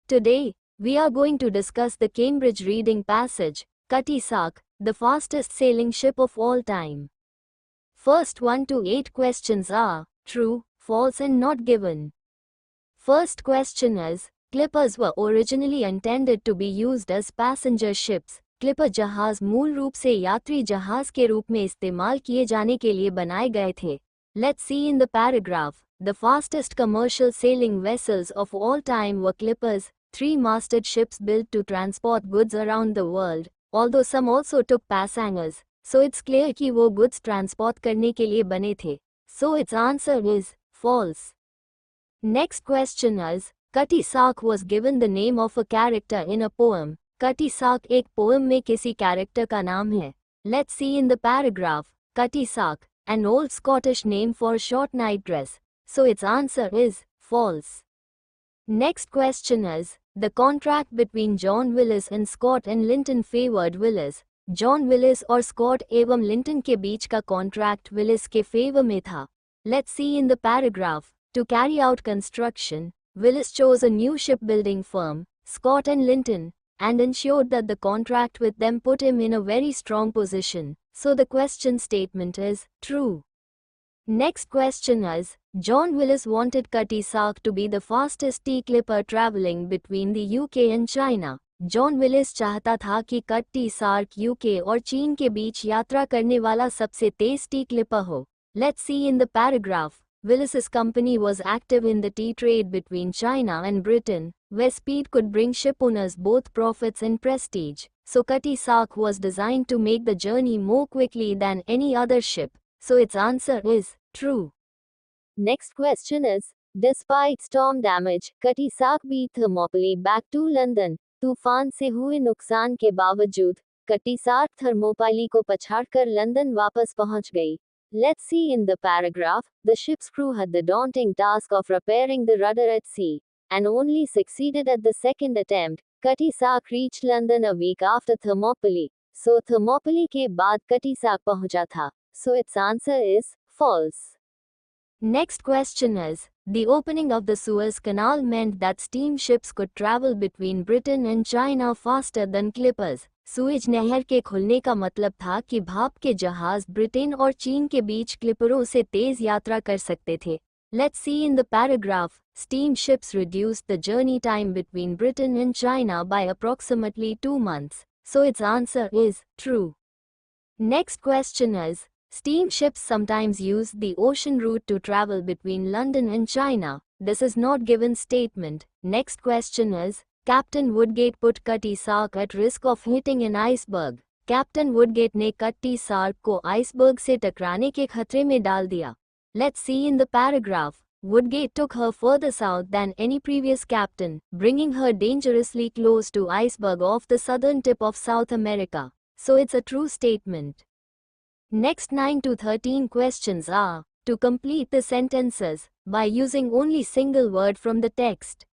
Today, we are going to discuss the Cambridge reading passage, Cutty Sark, the fastest sailing ship of all time. First 1 to 8 questions are true, false and not given. First question is, clippers were originally intended to be used as passenger ships. Clipper जहाज मूल रूप से यात्री जहाज के रूप में इस्तेमाल किए जाने के लिए बनाए गए थे. Let's see in the paragraph. The fastest commercial sailing vessels of all time were clippers, three-masted ships built to transport goods around the world, although some also took passengers. So it's clear कि वो goods transport करने के लिए बने थे. So its answer is false. Next question is, Cutty Sark was given the name of a character in a poem. Cutty Sark एक poem में किसी character का नाम है. Let's see in the paragraph. Cutty Sark, an old Scottish name for short night dress. So its answer is false. Next question is, the contract between John Willis and Scott and Linton favored Willis. John Willis और Scott एवं Linton के बीच का contract Willis के favor में था. Let's see in the paragraph. To carry out construction, Willis chose a new shipbuilding firm, Scott and Linton, and ensured that the contract with them put him in a very strong position. So the question statement is true. Next question is, John Willis wanted Cutty Sark to be the fastest tea clipper traveling between the UK and China. John Willis चाहता था कि Cutty Sark UK और चीन के बीच यात्रा करने वाला सबसे तेज टी क्लिपर हो. Let's see in the paragraph. Willis's company was active in the tea trade between China and Britain, where speed could bring shipowners both profits and prestige. So Cutty Sark was designed to make the journey more quickly than any other ship. So its answer is true. Next question is, despite storm damage, Cutty Sark beat Thermopylae back to London. तूफान से हुए नुकसान के बावजूद Cutty Sark Thermopylae को पछाड़कर London वापस पहुंच गई. Let's see in the paragraph. The ship's crew had the daunting task of repairing the rudder at sea, and only succeeded at the second attempt. Cutty Sark reached London a week after Thermopylae. So Thermopylae के बाद Cutty Sark पहुंचा था. So its answer is false. Next question is, the opening of the Suez Canal meant that steamships could travel between Britain and China faster than clippers. Suez नहर के खुलने का मतलब था कि भाप के जहाज ब्रिटेन और चीन के बीच क्लिपरों से तेज यात्रा कर सकते थे. Let's see in the paragraph. Steamships reduced the journey time between Britain and China by approximately 2 months. So its answer is true. Next question is, steamships sometimes use the ocean route to travel between London and China. This is not given statement. Next question is, Captain Woodgate put Cutty Sark at risk of hitting an iceberg. Captain Woodgate ने Cutty Sark को iceberg से टकराने के खतरे में डाल दिया. Let's see in the paragraph. Woodgate took her further south than any previous captain, bringing her dangerously close to iceberg off the southern tip of South America. So it's a true statement. Next 9 to 13 questions are to complete the sentences by using only single word from the text.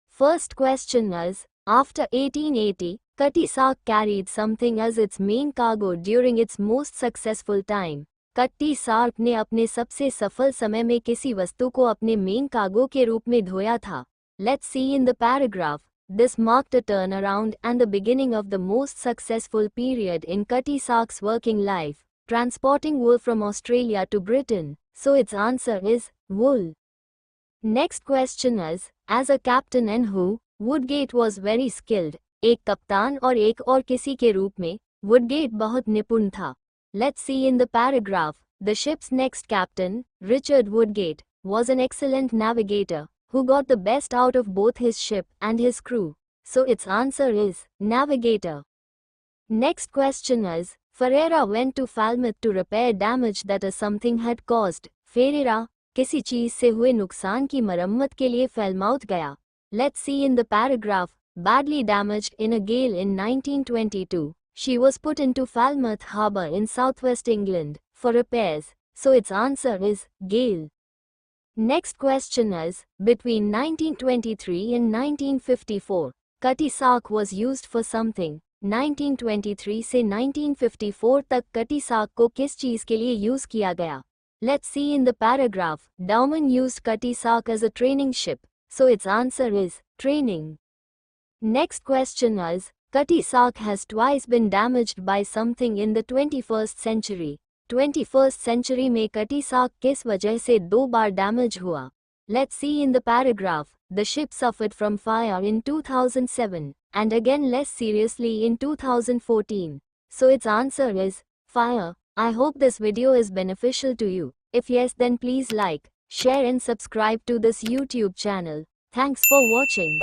First question is, after 1880, Cutty Sark carried something as its main cargo during its most successful time. Cutty Sark ने अपने सबसे सफल समय में किसी वस्तु को अपने मेन कार्गो के रूप में ढोया था. Let's see in the paragraph. This marked a turnaround and the beginning of the most successful period in Cutty Sark's working life, transporting wool from Australia to Britain. So its answer is wool. Next question is, as a captain and who, Woodgate was very skilled. एक कप्तान और एक और किसी के रूप में, Woodgate बहुत निपुण था. Let's see in the paragraph. The ship's next captain, Richard Woodgate, was an excellent navigator, who got the best out of both his ship and his crew. So its answer is navigator. Next question is, Ferreira went to Falmouth to repair damage that a something had caused. Ferreira किसी चीज से हुए नुकसान की मरम्मत के लिए फैलमाउथ गया. Let's see in the paragraph. Badly damaged in a gale in 1922, she was put into Falmouth Harbour in southwest England for repairs. So its answer is gale. Next question is, between 1923 and 1954, Cutty Sark was used for something. 1923 से 1954 तक Cutty Sark को किस चीज के लिए use किया गया? Let's see in the paragraph. Dowman used Cutty Sark as a training ship, so its answer is training. Next question is, Cutty Sark has twice been damaged by something in the 21st century. 21st century में Cutty Sark किस वजह से 2 बार damage हुआ? Let's see in the paragraph. The ship suffered from fire in 2007 and again less seriously in 2014. So its answer is fire. I hope this video is beneficial to you. If yes, then please like, share and subscribe to this YouTube channel. Thanks for watching.